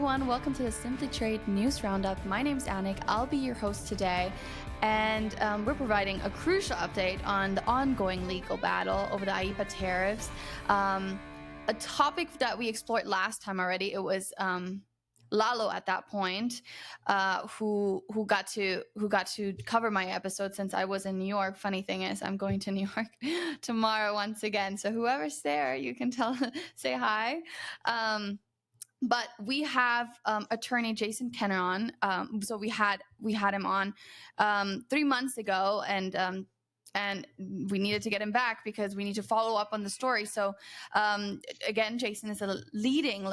everyone. Welcome to the Simply Trade News Roundup. My name's Annik. I'll be your host today, and we're providing a crucial update on the ongoing legal battle over the IEEPA tariffs. A topic that we explored last time already. It was Lalo at that point, who got to cover my episode since I was in New York. Funny thing is, I'm going to New York tomorrow once again. So whoever's there, you can say hi. But we have attorney Jason Kenner on. So we had him on 3 months ago, and we needed to get him back because we need to follow up on the story. So again, Jason is a leading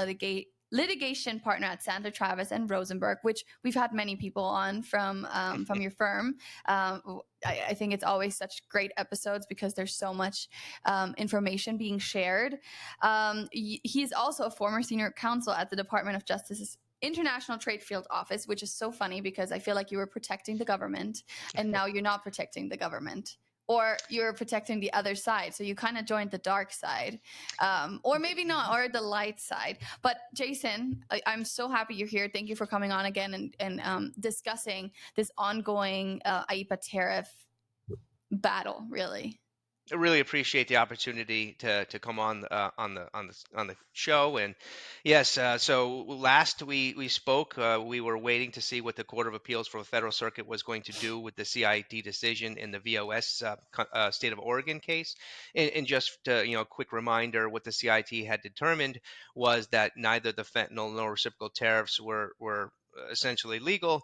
litigation partner at Sandler, Travis, and Rosenberg, which we've had many people on from your firm. I think it's always such great episodes because there's so much information being shared. He's also a former senior counsel at the Department of Justice's International Trade Field Office, which is so funny because I feel like you were protecting the government and now you're not protecting the government. Or you're protecting the other side. So you kind of joined the dark side. Or maybe not, or the light side. But Jason, I'm so happy you're here. Thank you for coming on again and discussing this ongoing IEEPA tariff battle, really. I really appreciate the opportunity to come on the show. And yes, so last we spoke, we were waiting to see what the Court of Appeals for the Federal Circuit was going to do with the CIT decision in the VOS State of Oregon case. And just a quick reminder, what the CIT had determined was that neither the fentanyl nor reciprocal tariffs were essentially legal,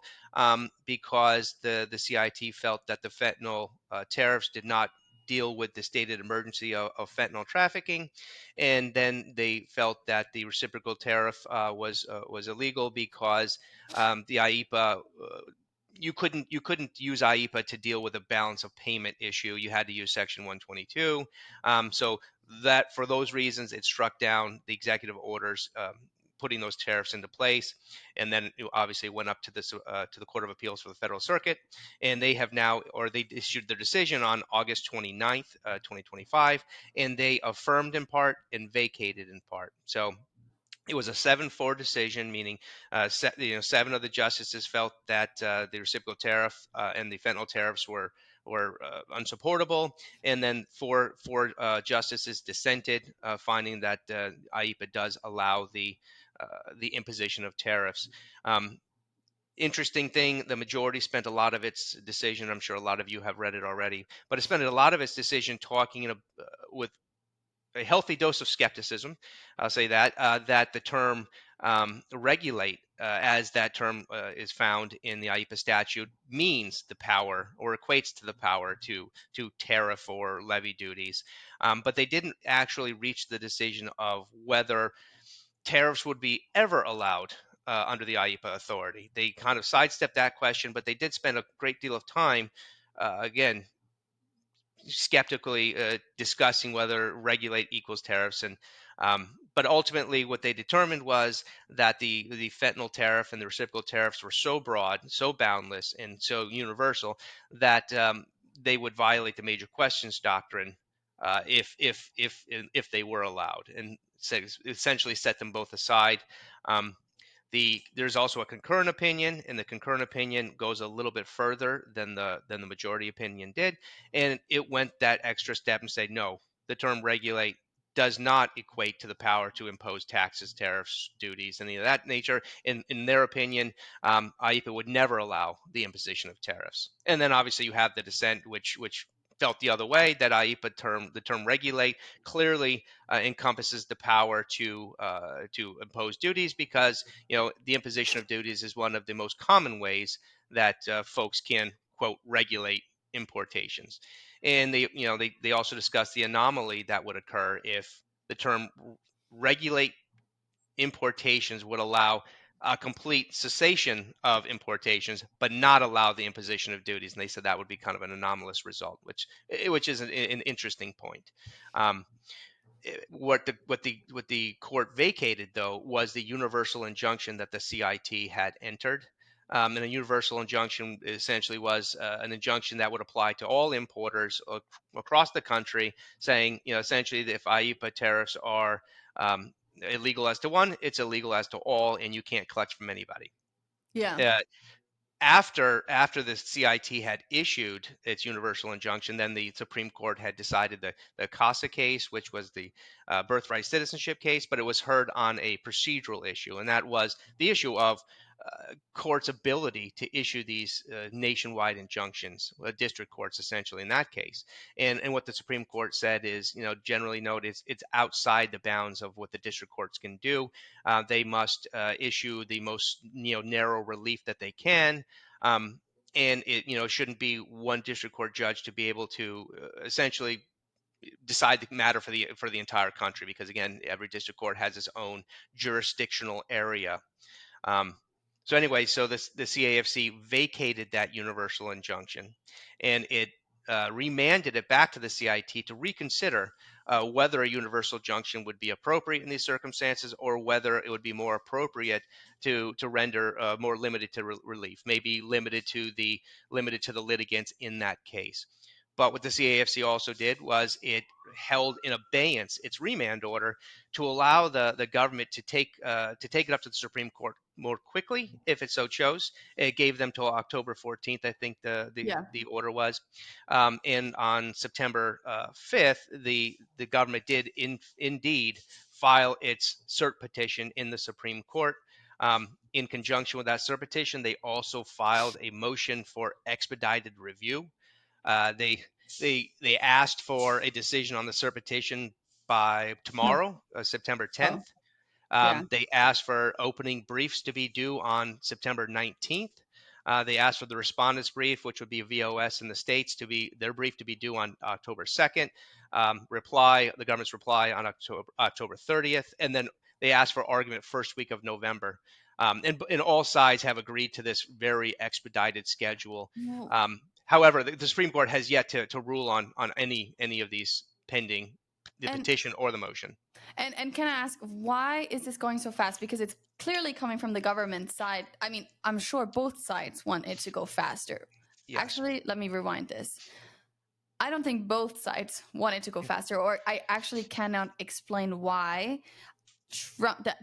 because the CIT felt that the fentanyl tariffs did not deal with the stated emergency of fentanyl trafficking, and then they felt that the reciprocal tariff was illegal because the IEEPA. You couldn't use IEEPA to deal with a balance of payment issue. You had to use Section 122. So that for those reasons, it struck down the executive orders putting those tariffs into place, and then it obviously went up to the Court of Appeals for the Federal Circuit, and they have now, or they issued their decision on August 29th, 2025, and they affirmed in part and vacated in part. So it was a 7-4 decision, meaning 7 of the justices felt that the reciprocal tariff and the fentanyl tariffs were unsupportable, and then four justices dissented, finding that IEEPA does allow the imposition of tariffs. Interesting thing, the majority spent a lot of its decision, I'm sure a lot of you have read it already, but it spent a lot of its decision talking with a healthy dose of skepticism, I'll say that, that the term regulate, as that term is found in the IEEPA statute, means the power or equates to the power to tariff or levy duties. But they didn't actually reach the decision of whether tariffs would be ever allowed under the IEEPA authority. They kind of sidestepped that question, but they did spend a great deal of time, again, skeptically discussing whether regulate equals tariffs. And but ultimately, what they determined was that the fentanyl tariff and the reciprocal tariffs were so broad, so boundless, and so universal that they would violate the major questions doctrine if they were allowed, and essentially set them both aside. Um, there's also a concurrent opinion, and the concurrent opinion goes a little bit further than the majority opinion did, and it went that extra step and said no, the term regulate does not equate to the power to impose taxes, tariffs, duties, any of that nature. In their opinion, IEEPA would never allow the imposition of tariffs. And then obviously you have the dissent, which felt the other way, that the term regulate clearly encompasses the power to impose duties, because the imposition of duties is one of the most common ways that folks can, quote, regulate importations. And they also discuss the anomaly that would occur if the term regulate importations would allow a complete cessation of importations, but not allow the imposition of duties. And they said that would be kind of an anomalous result, which is an interesting point. What the court vacated, though, was the universal injunction that the CIT had entered. And a universal injunction essentially was an injunction that would apply to all importers across the country, saying, essentially, that if IEEPA tariffs are illegal as to one, it's illegal as to all, and you can't collect from anybody. Yeah. Uh, after the CIT had issued its universal injunction, then the Supreme Court had decided the CASA case, which was the birthright citizenship case, but it was heard on a procedural issue, and that was the issue of courts' ability to issue these nationwide injunctions, district courts essentially in that case. And what the Supreme Court said is, generally note it's outside the bounds of what the district courts can do. They must issue the most narrow relief that they can. Um, and it shouldn't be one district court judge to be able to essentially decide the matter for the entire country, because again, every district court has its own jurisdictional area. um, so anyway, so the CAFC vacated that universal injunction, and it remanded it back to the CIT to reconsider whether a universal injunction would be appropriate in these circumstances, or whether it would be more appropriate to render more limited to relief, maybe limited to the litigants in that case. But what the CAFC also did was it held in abeyance its remand order to allow the government to take it up to the Supreme Court more quickly if it so chose. It gave them till October 14th, I think Yeah. the order was. And on September 5th, the government did indeed file its cert petition in the Supreme Court. In conjunction with that cert petition, they also filed a motion for expedited review. Uh, they they asked for a decision on the cert petition by No. tomorrow, September Oh, 10th. yeah. They asked for opening briefs to be due on September 19th. They asked for the respondents' brief, which would be VOS in the states, to be their brief to be due on October 2nd. The government's reply on October 30th, and then they asked for argument first week of November. And all sides have agreed to this very expedited schedule. Well, However, the Supreme Court has yet to rule on any of these pending the and petition or the motion. and can I ask, why is this going so fast? Because it's clearly coming from the government side. I mean, I'm sure both sides want it to go faster. Yes. Actually, let me rewind this. I don't think both sides want it to go faster, or I actually cannot explain why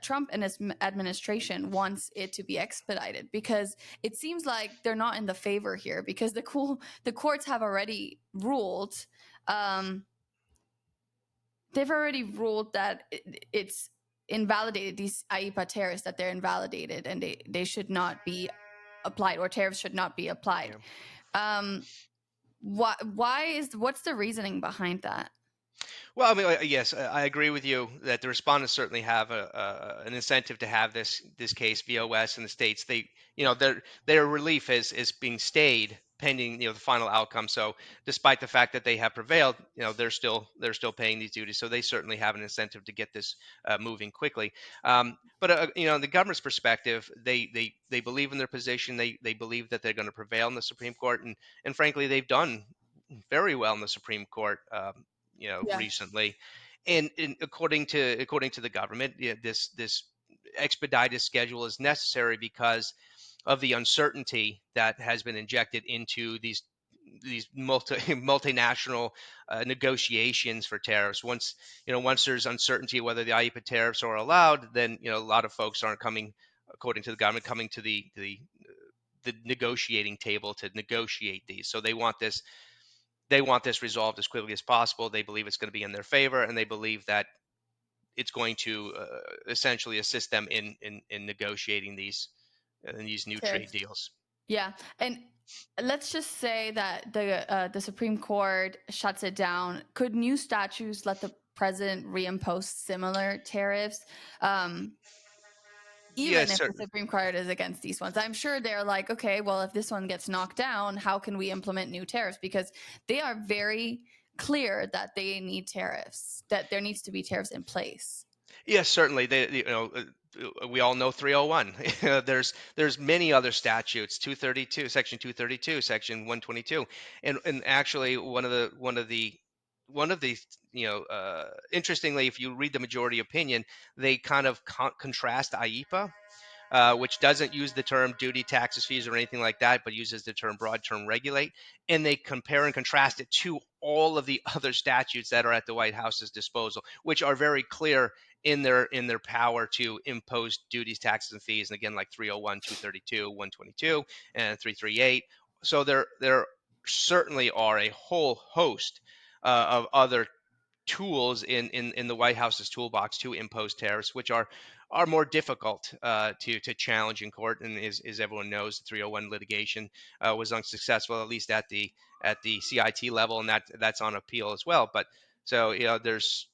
Trump and his administration wants it to be expedited, because it seems like they're not in the favor here, because the courts have already ruled. Um, they've already ruled that it's invalidated, these IEEPA tariffs, that they're invalidated and they should not be applied, or tariffs should not be applied. Yeah. Um, what's the reasoning behind that? Well, I mean, yes, I agree with you that the respondents certainly have an incentive to have this case VOS in the states. Their relief is being stayed pending the final outcome. So, despite the fact that they have prevailed, they're still paying these duties. So they certainly have an incentive to get this moving quickly. But the government's perspective, they believe in their position. They believe that they're going to prevail in the Supreme Court, and frankly, they've done very well in the Supreme Court. Yeah. Recently, and according to the government, this expedited schedule is necessary because of the uncertainty that has been injected into these multinational negotiations for tariffs. Once there's uncertainty whether the IEEPA tariffs are allowed, then a lot of folks aren't coming, according to the government, coming to the negotiating table to negotiate these. So they want this resolved as quickly as possible. They believe it's going to be in their favor, and they believe that it's going to essentially assist them in negotiating these new trade Tariffs. deals. Yeah, and let's just say that the Supreme Court shuts it down. Could new statutes let the president reimpose similar tariffs? Um, Yes, Even if the certainly. Supreme Court is against these ones, I'm sure they're like, okay, well, if this one gets knocked down, how can we implement new tariffs? Because they are very clear that they need tariffs, that there needs to be tariffs in place. Yes, certainly. We all know 301. There's many other statutes, 232, section 232, section 122, and actually one of the interestingly, if you read the majority opinion, they kind of contrast IEEPA which doesn't use the term duty, taxes, fees, or anything like that, but uses the term broad term regulate. And they compare and contrast it to all of the other statutes that are at the White House's disposal, which are very clear in their power to impose duties, taxes, and fees. And again, like 301, 232, 122, and 338. So there certainly are a whole host of other tools in the White House's toolbox to impose tariffs, which are more difficult to challenge in court. And as everyone knows, the 301 litigation was unsuccessful, at least at the CIT level, and that's on appeal as well. But so there's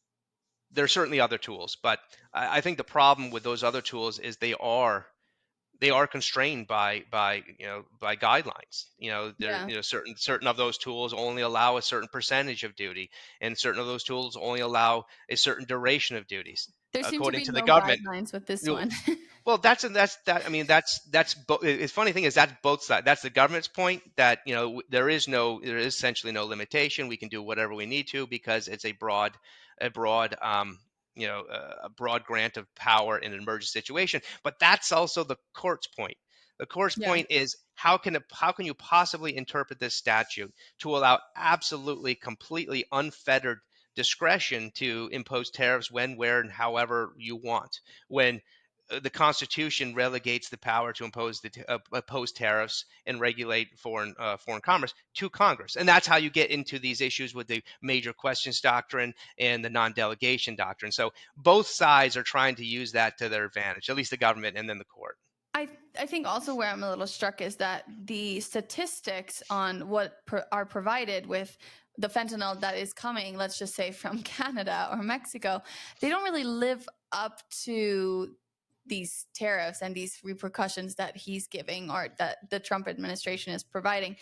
certainly other tools, but I think the problem with those other tools is they are constrained by guidelines. There Yeah. certain of those tools only allow a certain percentage of duty, and certain of those tools only allow a certain duration of duties, There seem to according be to the no government. guidelines with this You one. well, that's that. I mean, that's. It's funny thing is that's both sides. That's the government's point that there is essentially no limitation. We can do whatever we need to because it's a broad grant of power in an emergency situation. But that's also the court's point. The court's Yeah. point is how can you possibly interpret this statute to allow absolutely completely unfettered discretion to impose tariffs when, where, and however you want when the Constitution relegates the power to impose tariffs and regulate foreign commerce to Congress, and that's how you get into these issues with the major questions doctrine and the non-delegation doctrine. So both sides are trying to use that to their advantage, at least the government and then the court. I I think also where I'm a little struck is that the statistics on what are provided with the fentanyl that is coming, let's just say from Canada or Mexico, they don't really live up to these tariffs and these repercussions that he's giving or that the Trump administration is providing.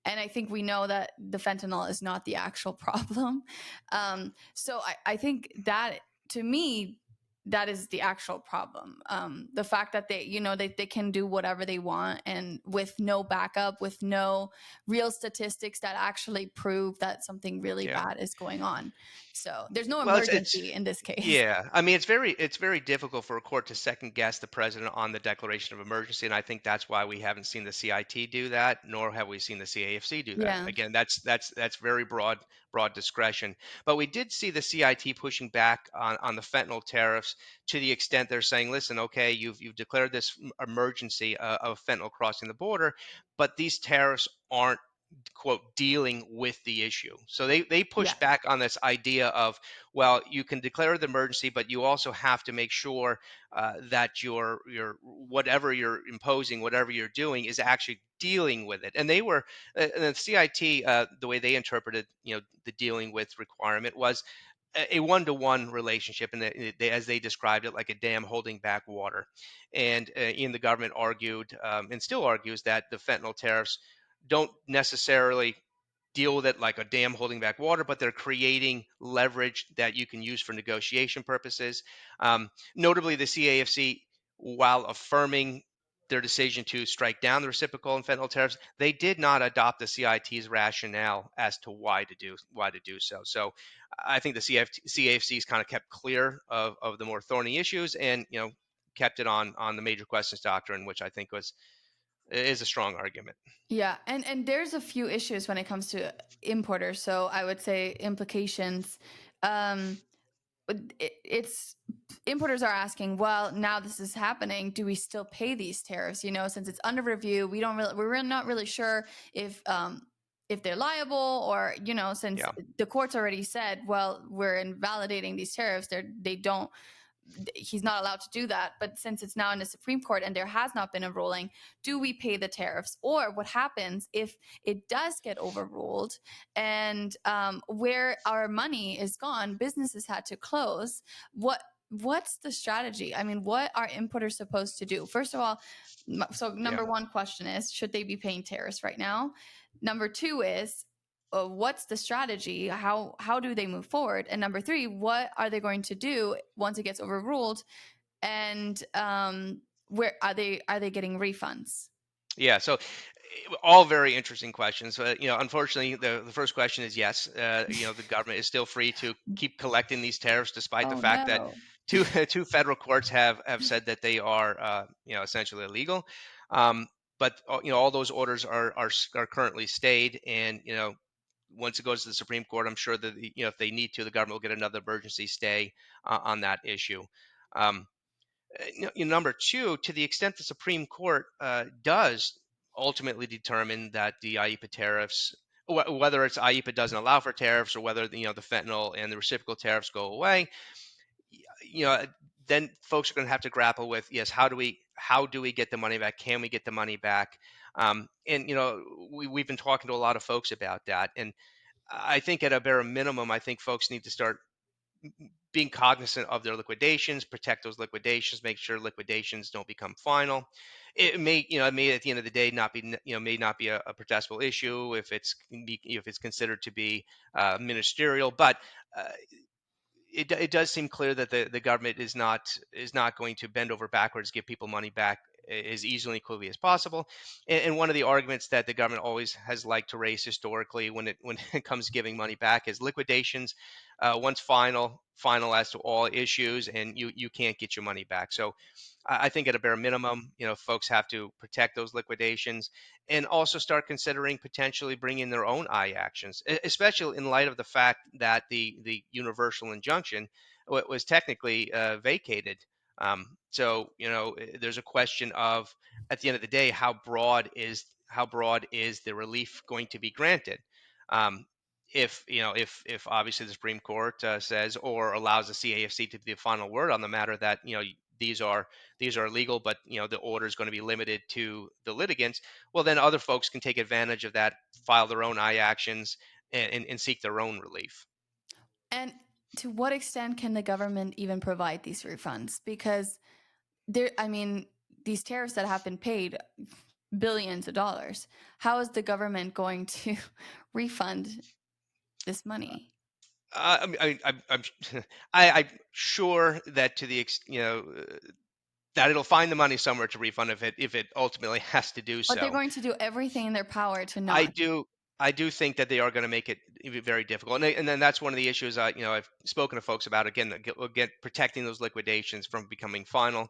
And I think we know that the fentanyl is not the actual problem. So I think that, to me, that is the actual problem. The fact that they can do whatever they want and with no backup, with no real statistics that actually prove that something really Yeah. bad is going on. So there's no Well, it's emergency in this case. yeah. I mean, it's very difficult for a court to second guess the president on the declaration of emergency, and I think that's why we haven't seen the CIT do that, nor have we seen the CAFC do that. Yeah. Again, that's very broad discretion. But we did see the CIT pushing back on the fentanyl tariffs to the extent they're saying, listen, okay, you've declared this emergency of fentanyl crossing the border, but these tariffs aren't quote dealing with the issue. So they push Yeah. back on this idea of, well, you can declare the emergency, but you also have to make sure that your whatever you're imposing, whatever you're doing, is actually dealing with it. And and the CIT, the way they interpreted the dealing with requirement was a one-to-one relationship, and as they described it, like a dam holding back water. And in the government argued, and still argues, that the fentanyl tariffs don't necessarily deal with it like a dam holding back water, but they're creating leverage that you can use for negotiation purposes. Notably, the CAFC, while affirming their decision to strike down the reciprocal and fentanyl tariffs, they did not adopt the CIT's rationale as to why to do so. So I think the CAFC's kind of kept clear of the more thorny issues, and kept it on the major questions doctrine, which I think is a strong argument. Yeah, and there's a few issues when it comes to importers. So I would say implications. Um, it's importers are asking, well, now this is happening. Do we still pay these tariffs? Since it's under review, we're not really sure if they're liable, or since Yeah. the court's already said, well, we're invalidating these tariffs. They don't he's not allowed to do that. But since it's now in the Supreme Court and there has not been a ruling, do we pay the tariffs? Or what happens if it does get overruled and where our money is gone, businesses had to close? What's the strategy? I mean, what are importers supposed to do? First of all, so Yeah. number one question is, should they be paying tariffs right now? Number two is, what's the strategy? How do they move forward? And number three, what are they going to do once it gets overruled? And where are they getting refunds? Yeah. So All very interesting questions. Unfortunately, the first question is yes. The government is still free to keep collecting these tariffs, despite the Oh fact that no. two federal courts have said that they are essentially illegal. Um, but all those orders are currently stayed, and once it goes to the Supreme Court, I'm sure that if they need to, the government will get another emergency stay on that issue. Um, Number two, to the extent the Supreme Court does ultimately determine that the IEEPA tariffs, whether it's IEEPA doesn't allow for tariffs or whether the fentanyl and the reciprocal tariffs go away, you know, then folks are going to have to grapple with, yes, how do we get the money back? Can we get the money back? And we've been talking to a lot of folks about that, and I think at a bare minimum, I think folks need to start being cognizant of their liquidations, protect those liquidations, make sure liquidations don't become final. It may at the end of the day not be, may not be a protestable issue if it's considered to be ministerial, but uh, it does seem clear that the government is not going to bend over backwards to give people money back as easily and quickly as possible. And one of the arguments that the government always has liked to raise historically when it comes to giving money back is liquidations. Once final as to all issues, and you can't get your money back. So I think at a bare minimum, folks have to protect those liquidations and also start considering potentially bringing their own actions, especially in light of the fact that the universal injunction was technically vacated. There's a question of, at the end of the day, how broad is the relief going to be granted? Um, if obviously the Supreme Court says or allows the CAFC to be the final word on the matter, that these are these are illegal, but the order is going to be limited to the litigants. Well, then other folks can take advantage of that, file their own actions, and seek their own relief. And to what extent can the government even provide these refunds? Because there, I mean, these tariffs that have been paid billions of dollars, how is the government going to refund this money? I'm I'm sure that to the that it'll find the money somewhere to refund if it ultimately has to do But they're so. going to do everything in their power to I not. do I do think that they are going to make it very difficult, and then that's one of the issues I've spoken to folks about. Again, protecting those liquidations from becoming final.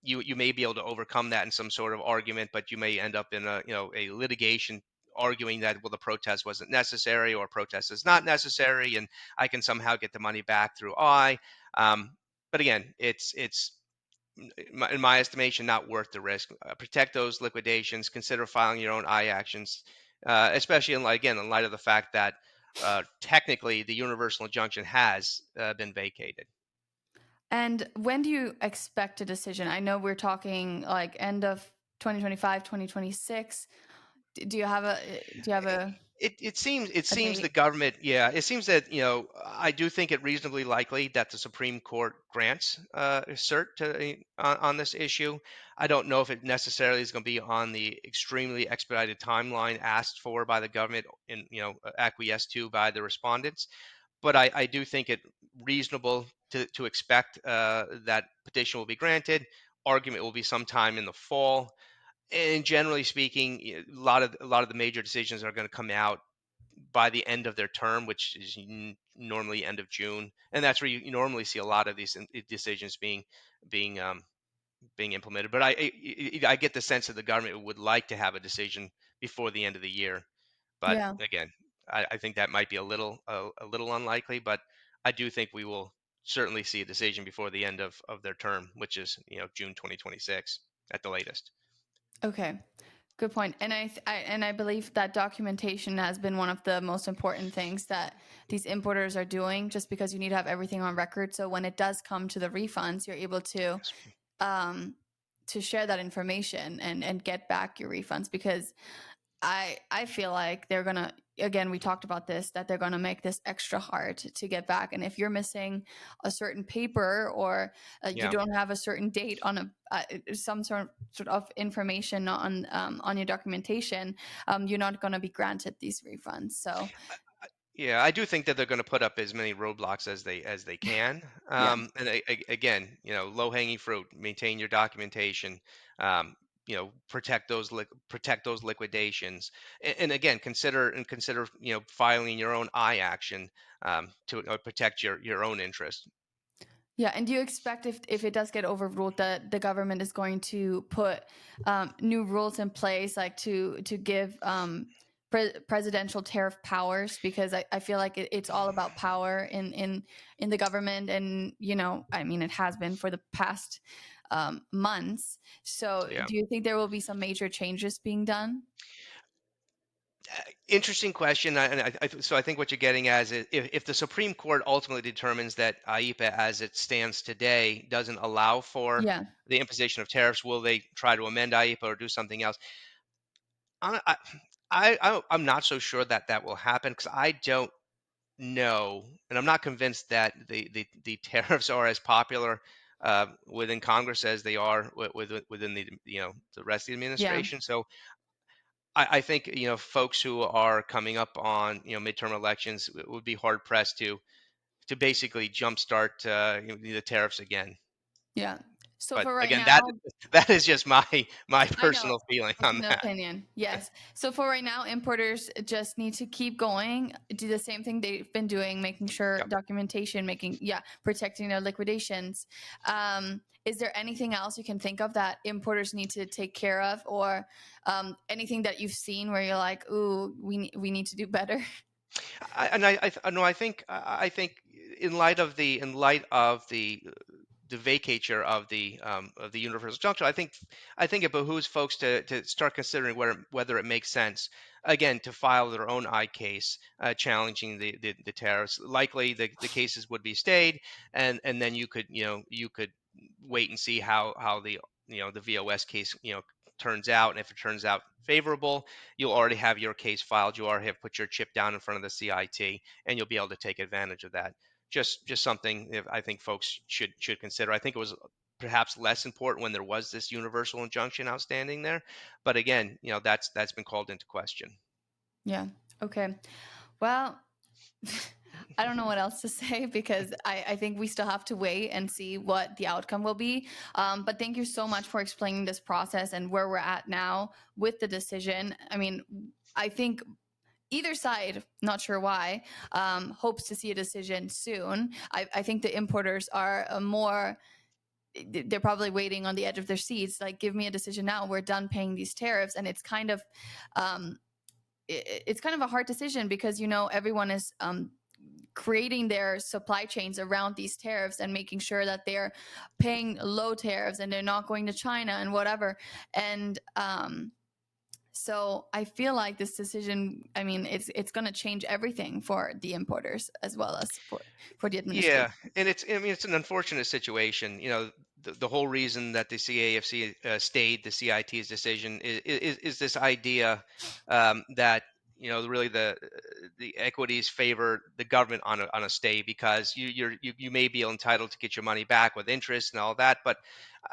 You may be able to overcome that in some sort of argument, but you may end up in a litigation arguing that, well, the protest wasn't necessary, or protest is not necessary, and I can somehow get the money back through I. But again, it's in my estimation, not worth the risk. Protect those liquidations. Consider filing your own actions, especially in light of the fact that technically the universal injunction has been vacated. And when do you expect a decision? I know we're talking like end of 2025, 2026. Do you have It a seems the date? government, yeah, it seems that I do think it reasonably likely that the Supreme Court grants cert on this issue. I don't know if it necessarily is going to be on the extremely expedited timeline asked for by the government and acquiesced to by the respondents, but I do think it reasonable to expect that petition will be granted. Argument will be sometime in the fall, and generally speaking, a lot of the major decisions are going to come out by the end of their term, which is normally end of June, and that's where you normally see a lot of these decisions being being implemented. But I get the sense that the government would like to have a decision before the end of the year. But Yeah. again, I think that might be a little unlikely. But I do think we will certainly see a decision before the end of their term, which is June 2026 at the latest. Okay. Good point. And I believe that documentation has been one of the most important things that these importers are doing, just because you need to have everything on record. So when it does come to the refunds, you're able um, to share that information and get back your refunds, because I feel like they're gonna, again, we talked about this, that they're gonna make this extra hard to get back. And if you're missing a certain paper, or you Yeah. don't have a certain date on some sort of information on your documentation, you're not gonna be granted these refunds. So Yeah, I do think that they're going to put up as many roadblocks as they can. yeah. And again, low hanging fruit, maintain your documentation. protect those liquidations. And again, consider filing your own action to protect your own interest. Yeah, and do you expect if it does get overruled that the government is going to put new rules in place, like to give presidential tariff powers? Because I feel like it's all about power in the government, and I mean, it has been for the past months. So, Yeah. do you think there will be some major changes being done? Interesting question. So I think what you're getting at is if the Supreme Court ultimately determines that IEEPA as it stands today doesn't allow for Yeah, the imposition of tariffs, will they try to amend IEEPA or do something else? I, I, I'm not so sure that that will happen because I don't know, and I'm not convinced that the tariffs are as popular within Congress as they are within the rest of the yeah. administration. So I think folks who are coming up on midterm elections would be hard pressed to basically jumpstart the tariffs again. Yeah. So But for right again, now, that is just my I know. personal feeling on Personal that. opinion. Yes. So for right now, importers just need to keep going, do the same thing they've been doing, making sure Yep. documentation, protecting their liquidations. Is there anything else you can think of that importers need to take care of, or anything that you've seen where you're like, ooh, we need to do better? No, I think in light of the vacature of the universal injunction, I think it behooves folks to start considering whether it makes sense again to file their own case challenging the tariffs. Likely the cases would be stayed, and then you could wait and see how the VOS case turns out, and if it turns out favorable, you'll already have your case filed. You already have put your chip down in front of the CIT, and you'll be able to take advantage of that. Just something I think folks should consider. I think it was perhaps less important when there was this universal injunction outstanding there, but again, that's been called into question. Yeah. Okay. Well, I don't know what else to say because I think we still have to wait and see what the outcome will be. But thank you so much for explaining this process and where we're at now with the decision. I mean, I think either side, not sure why, hopes to see a decision soon. I think the importers are they're probably waiting on the edge of their seats. Like, give me a decision now. We're done paying these tariffs. And it's kind of, um, it's kind of a hard decision because everyone is creating their supply chains around these tariffs and making sure that they're paying low tariffs and they're not going to China and whatever. And so I feel like this decision, I mean, it's going to change everything for the importers as well as for the Yeah, administration. and it's an unfortunate situation. The whole reason that the CAFC stayed the CIT's decision is this idea that really the equities favor the government on a stay because you may be entitled to get your money back with interest and all that, but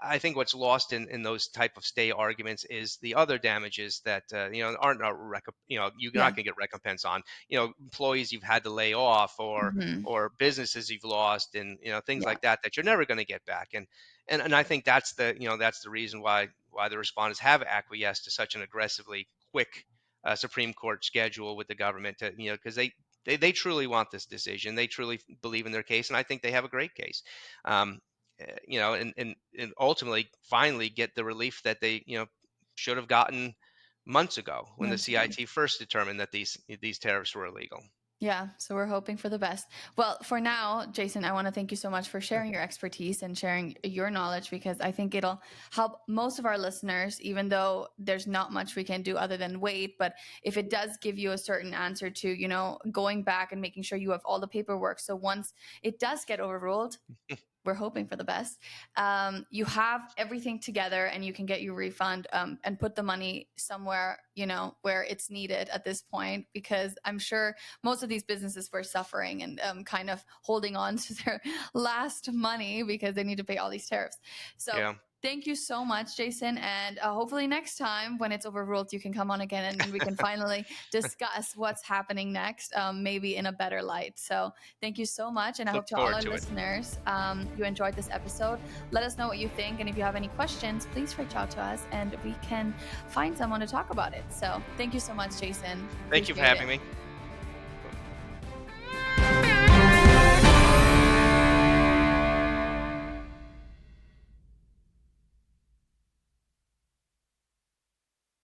I think what's lost in those type of stay arguments is the other damages that aren't you're Yeah. not going to get recompense on. Employees you've had to lay off, Hmm. or businesses you've lost, and things Yeah. like that you're never going to get back. And I think that's the reason why the respondents have acquiesced to such an aggressively quick Supreme Court schedule with the government, to because they truly want this decision. They truly believe in their case, and I think they have a great case. um, and ultimately finally get the relief that they should have gotten months ago when the Months ago. CIT first determined that these tariffs were illegal. Yeah, so we're hoping for the best. Well, for now, Jason, I want to thank you so much for sharing your expertise and sharing your knowledge because I think it'll help most of our listeners, even though there's not much we can do other than wait. But if it does give you a certain answer to, going back and making sure you have all the paperwork. So once it does get overruled, we're hoping for the best. You have everything together and you can get your refund and put the money somewhere, where it's needed at this point, because I'm sure most of these businesses were suffering and kind of holding on to their last money because they need to pay all these tariffs. So Yeah. Thank you so much, Jason. And hopefully next time when it's overruled, you can come on again and we can finally discuss what's happening next, maybe in a better light. So thank you so much. And I Look hope to all forward our to it. listeners, you enjoyed this episode. Let us know what you think. And if you have any questions, please reach out to us and we can find someone to talk about it. So thank you so much, Jason. Thank you for Appreciate having it. me.